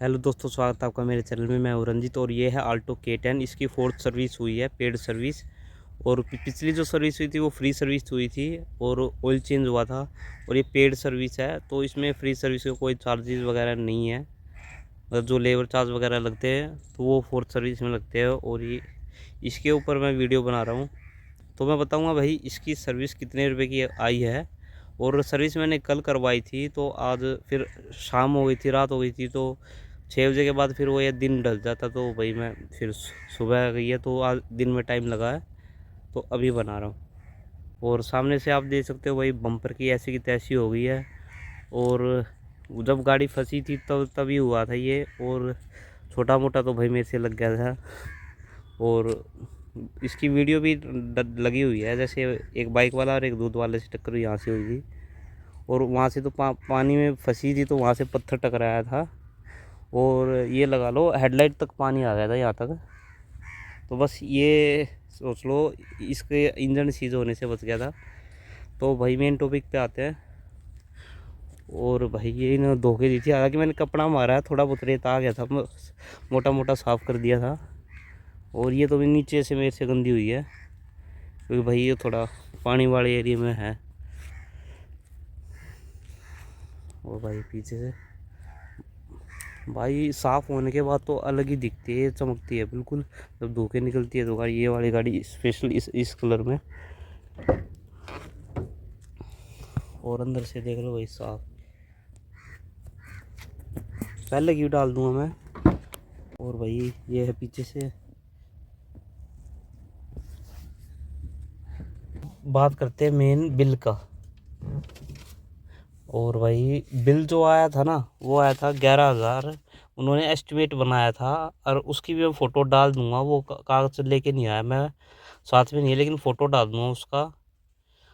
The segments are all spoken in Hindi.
हेलो दोस्तों, स्वागत है आपका मेरे चैनल में। मैं हूं रंजित और ये है आल्टो K10। इसकी 4th सर्विस हुई है, पेड सर्विस। और पिछली जो सर्विस हुई थी वो फ्री सर्विस हुई थी और ऑयल चेंज हुआ था। और ये पेड सर्विस है तो इसमें फ्री सर्विस के कोई चार्जेस वगैरह नहीं है। मतलब जो लेबर चार्ज वगैरह लगते हैं तो वो 4th सर्विस में लगते हैं। और ये इसके ऊपर मैं वीडियो बना रहा हूँ तो मैं बताऊँगा भाई इसकी सर्विस कितने रुपये की आई है। और सर्विस मैंने कल करवाई थी तो आज फिर शाम हो गई थी, रात हो गई थी, तो 6 बजे के बाद फिर वो ये दिन ढल जाता तो भाई मैं फिर सुबह आ गई है तो आज दिन में टाइम लगा है तो अभी बना रहा हूँ। और सामने से आप देख सकते हो भाई बम्पर की ऐसी की तैसी हो गई है। और जब गाड़ी फंसी थी तभी हुआ था ये। और छोटा मोटा तो भाई मेरे से लग गया था। और इसकी वीडियो भी लगी हुई है, जैसे एक बाइक वाला और एक दूध वाले से टक्कर यहाँ से हुई थी। और वहाँ से तो पानी में फंसी थी तो वहाँ से पत्थर टकराया था। और ये लगा लो हेडलाइट तक पानी आ गया था यहाँ तक। तो बस ये सोच लो इसके इंजन सीज होने से बच गया था। तो भाई मेन टॉपिक पे आते हैं। और भाई ये इन्होंने धोखे दी थी, हालांकि मैंने कपड़ा मारा है, थोड़ा बहुत रेत आ गया था, मोटा मोटा साफ़ कर दिया था। और ये तो भी नीचे से मेरे से गंदी हुई है क्योंकि भाई ये थोड़ा पानी वाले एरिया में है। और भाई पीछे से भाई साफ़ होने के बाद तो अलग ही दिखती है, चमकती है बिल्कुल। जब धोखे निकलती है तो गाड़ी, ये वाली गाड़ी स्पेशल इस कलर में। और अंदर से देख लो भाई साफ, पहले क्यों डाल दूंगा मैं। और भाई ये है पीछे से। बात करते हैं मेन बिल का। और भाई बिल जो आया था ना वो आया था 11,000। उन्होंने एस्टिमेट बनाया था और उसकी भी मैं फ़ोटो डाल दूंगा। वो कागज़ लेके नहीं आया मैं, साथ में नहीं है, लेकिन फ़ोटो डाल दूंगा उसका।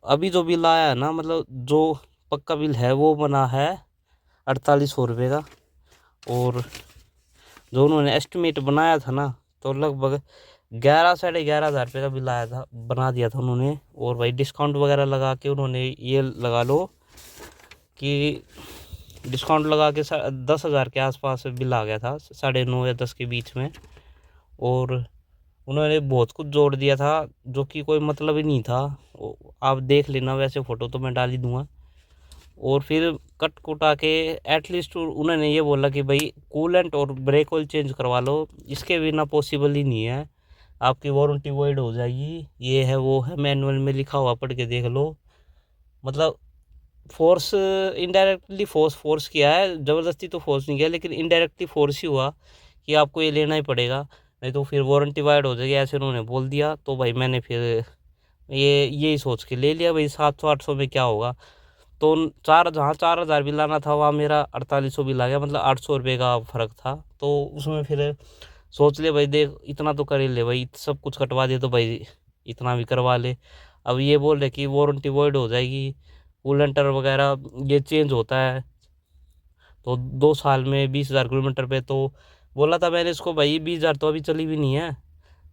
अभी जो बिल आया है ना, मतलब जो पक्का बिल है वो बना है 4800 रुपये का। और जो उन्होंने एस्टिमेट बनाया था ना तो लगभग 11-11,500 रुपये का बिल आया था, बना दिया था उन्होंने। और भाई डिस्काउंट वगैरह लगा के उन्होंने ये लगा लो कि डिस्काउंट लगा के 10,000 के आसपास बिल आ गया था, 9.5 या 10 के बीच में। और उन्होंने बहुत कुछ जोड़ दिया था जो कि कोई मतलब ही नहीं था। आप देख लेना, वैसे फ़ोटो तो मैं डाल ही दूँगा। और फिर कट कुटा के एटलीस्ट उन्होंने ये बोला कि भाई कूलेंट और ब्रेक ऑयल चेंज करवा लो, इसके बिना पॉसिबल ही नहीं है, आपकी वारंटी वॉइड हो जाएगी, ये है वो है, मैनुअल में लिखा हुआ पढ़ के देख लो। मतलब फोर्स, इनडायरेक्टली फोर्स किया है, ज़बरदस्ती तो फोर्स नहीं किया, लेकिन इनडायरेक्टली फोर्स ही हुआ कि आपको ये लेना ही पड़ेगा, नहीं तो फिर वारंटी वाइड हो जाएगी, ऐसे उन्होंने बोल दिया। तो भाई मैंने फिर ये यही सोच के ले लिया भाई 700-800 में क्या होगा। तो जहाँ 4,000 बिल आना था वहाँ मेरा 4800 बिल आ गया, मतलब 800 रुपये का फ़र्क था। तो उसमें फिर सोच ले भाई देख इतना तो कर ही ले भाई, सब कुछ कटवा दे तो भाई इतना भी करवा ले। अब ये बोल रहे कि वारंटी वॉइड हो जाएगी, कूलेंटर वगैरह ये चेंज होता है तो 2 साल में 20,000 किलोमीटर पे। तो बोला था मैंने इसको भाई 20,000 तो अभी चली भी नहीं है।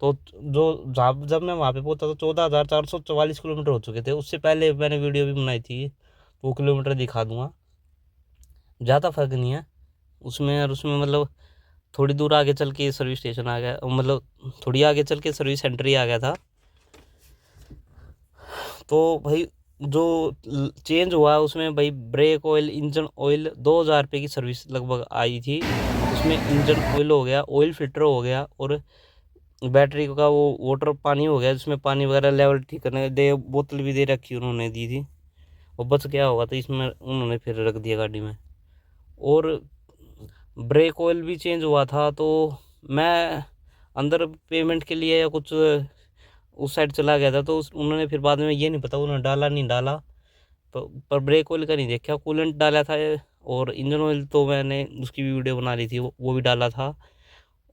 तो जो जब मैं वहाँ पे पहुँचा तो 14,444 किलोमीटर हो चुके थे। उससे पहले मैंने वीडियो भी बनाई थी, वो किलोमीटर दिखा दूँगा। ज़्यादा फ़र्क नहीं है उसमें, और उसमें मतलब थोड़ी दूर आगे चल के सर्विस स्टेशन आ गया, मतलब थोड़ी आगे चल के सर्विस सेंटर ही आ गया था। तो भाई जो चेंज हुआ उसमें भाई ब्रेक ऑयल, इंजन ऑयल, 2,000 रुपये की सर्विस लगभग आई थी। उसमें इंजन ऑयल हो गया, ऑयल फिल्टर हो गया, और बैटरी का वो वाटर पानी हो गया, जिसमें पानी वगैरह लेवल ठीक करने दे, बोतल भी दे रखी उन्होंने दी थी। वो बच गया होगा तो इसमें उन्होंने फिर रख दिया गाड़ी में। और ब्रेक ऑयल भी चेंज हुआ था। तो मैं अंदर पेमेंट के लिए या कुछ उस साइड चला गया था तो उन्होंने फिर बाद में ये नहीं पता उन्होंने डाला नहीं डाला। पर ब्रेक ऑयल का नहीं देखा, कूलेंट डाला था। और इंजन ऑयल तो मैंने उसकी भी वीडियो बना ली थी, वो भी डाला था।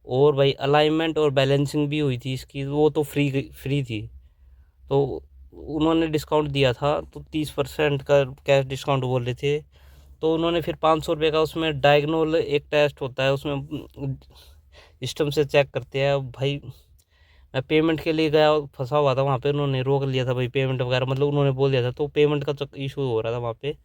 और भाई अलाइनमेंट और बैलेंसिंग भी हुई थी इसकी, वो तो फ्री थी। तो उन्होंने डिस्काउंट दिया था तो 30% का कैश डिस्काउंट बोल रहे थे। तो उन्होंने फिर 500 रुपये का, उसमें डायग्नोल एक टेस्ट होता है, उसमें सिस्टम से चेक करते हैं भाई। मैं पेमेंट के लिए गया, फंसा हुआ था वहाँ पे, उन्होंने रोक लिया था भाई पेमेंट वगैरह, मतलब उन्होंने बोल दिया था, तो पेमेंट का इशू हो रहा था वहाँ पे।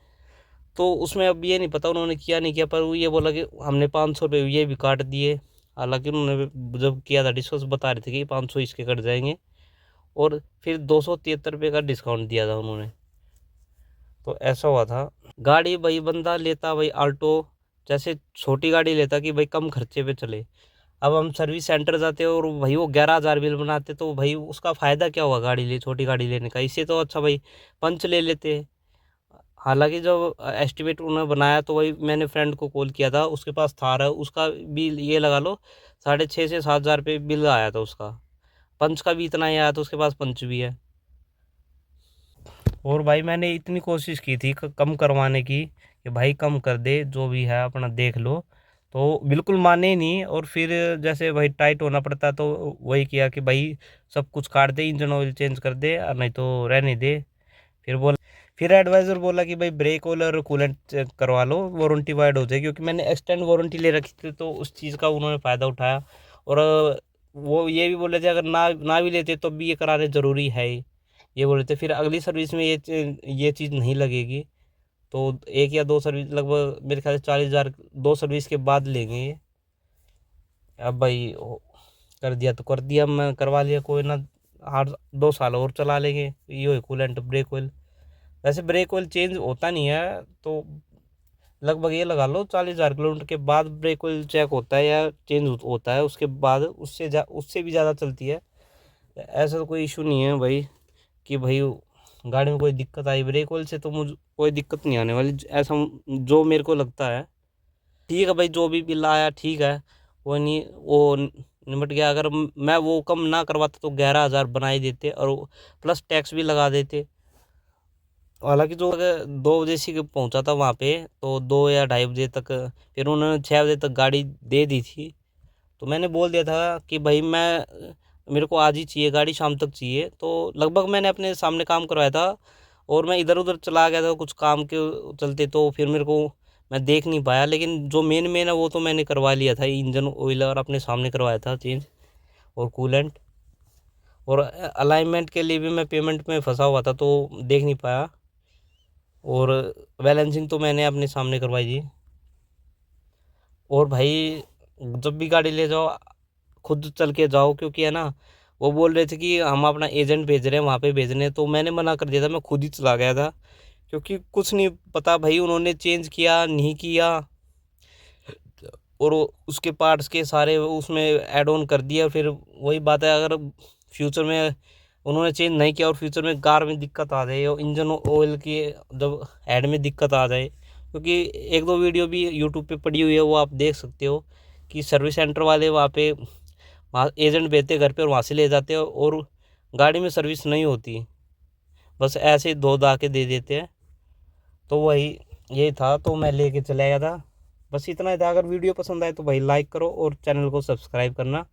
तो उसमें अब ये नहीं पता उन्होंने किया नहीं किया, पर वो ये बोला कि हमने 500 रुपये ये भी काट दिए। हालांकि उन्होंने जब किया था डिस्कस बता रहे थे कि 500 इसके कट जाएंगे, और फिर 273 रुपये का डिस्काउंट दिया था उन्होंने। तो ऐसा हुआ था। गाड़ी भाई बंदा लेता भाई आल्टो, जैसे छोटी गाड़ी लेता कि भाई कम खर्चे पे चले। अब हम सर्विस सेंटर जाते और भाई वो 11,000 बिल बनाते, तो भाई उसका फ़ायदा क्या हुआ गाड़ी ले छोटी गाड़ी लेने का। इससे तो अच्छा भाई पंच ले लेते। हालांकि जब एस्टिमेट उन्होंने बनाया तो वही मैंने फ्रेंड को कॉल किया था, उसके पास थार है, उसका बिल ये लगा लो 6,500 से 7,000 रुपये बिल आया था उसका। पंच का भी इतना ही आया था, उसके पास पंच भी है। और भाई मैंने इतनी कोशिश की थी कम करवाने की कि भाई कम कर दे, जो भी है अपना देख लो, तो बिल्कुल माने ही नहीं। और फिर जैसे भाई टाइट होना पड़ता तो वही किया कि भाई सब कुछ काट दे, इंजन ऑयल चेंज कर दे, और नहीं तो रहने दे। फिर एडवाइज़र बोला कि भाई ब्रेक ऑयल और कूलेंट चेक करवा लो, वारंटी वाइड हो जाएगी, क्योंकि मैंने एक्सटेंड वारंटी ले रखी थी, तो उस चीज़ का उन्होंने फ़ायदा उठाया। और वो ये भी बोले थे अगर ना ना भी लेते तो भी ये कराने ज़रूरी है ही, ये बोले थे। फिर अगली सर्विस में ये चीज़ नहीं लगेगी, तो एक या दो सर्विस, लगभग मेरे ख्याल से 40,000 दो सर्विस के बाद लेंगे ये। अब भाई कर दिया तो कर दिया, मैं करवा लिया, कोई ना, हर 2 साल और चला लेंगे। ये कूलेंट ब्रेक ऑयल, वैसे ब्रेक ऑयल चेंज होता नहीं है, तो लगभग ये लगा लो 40,000 किलोमीटर के बाद ब्रेक ऑयल चेक होता है या चेंज होता है, उसके बाद उससे भी ज़्यादा चलती है। ऐसा तो कोई इशू नहीं है भाई कि भाई गाड़ी में कोई दिक्कत आई ब्रेक ऑयल से, तो मुझे कोई दिक्कत नहीं आने वाली, ऐसा जो मेरे को लगता है। ठीक है भाई, जो भी बिल आया ठीक है, वो नहीं, वो निमट गया। अगर मैं वो कम ना करवाता तो 11,000 बना ही देते, और प्लस टैक्स भी लगा देते। हालांकि जो अगर 2 बजे से पहुंचा था वहाँ पे, तो 2 या 2:30 बजे तक, फिर उन्होंने 6 बजे तक गाड़ी दे दी थी। तो मैंने बोल दिया था कि भाई मेरे को आज ही चाहिए गाड़ी, शाम तक चाहिए। तो लगभग मैंने अपने सामने काम करवाया था, और मैं इधर उधर चला गया था कुछ काम के चलते, तो फिर मेरे को मैं देख नहीं पाया। लेकिन जो मेन मेन है वो तो मैंने करवा लिया था, इंजन ऑयल और अपने सामने करवाया था चेंज, और कूलेंट। और अलाइनमेंट के लिए भी मैं पेमेंट में फंसा हुआ था, तो देख नहीं पाया। और बैलेंसिंग तो मैंने अपने सामने करवाई थी। और भाई जब भी गाड़ी ले जाओ खुद चल के जाओ, क्योंकि है ना, वो बोल रहे थे कि हम अपना एजेंट भेज रहे हैं वहाँ पे भेजने, तो मैंने मना कर दिया था, मैं खुद ही चला गया था। क्योंकि कुछ नहीं पता भाई उन्होंने चेंज किया नहीं किया, और उसके पार्ट्स के सारे उसमें ऐड ऑन कर दिया। फिर वही बात है, अगर फ्यूचर में उन्होंने चेंज नहीं किया और फ्यूचर में कार में दिक्कत आ जाए, और इंजन ऑयल की जब ऐड में दिक्कत आ जाए, क्योंकि एक दो वीडियो भी यूट्यूब पे पड़ी हुई है, वो आप देख सकते हो कि सर्विस सेंटर वाले वहाँ एजेंट भेजते घर पे, और वहाँ से ले जाते हैं, और गाड़ी में सर्विस नहीं होती, बस ऐसे ही धो धा के दे देते हैं। तो वही यही था, तो मैं लेके चला गया था। बस इतना ही था। अगर वीडियो पसंद आए तो भाई लाइक करो, और चैनल को सब्सक्राइब करना।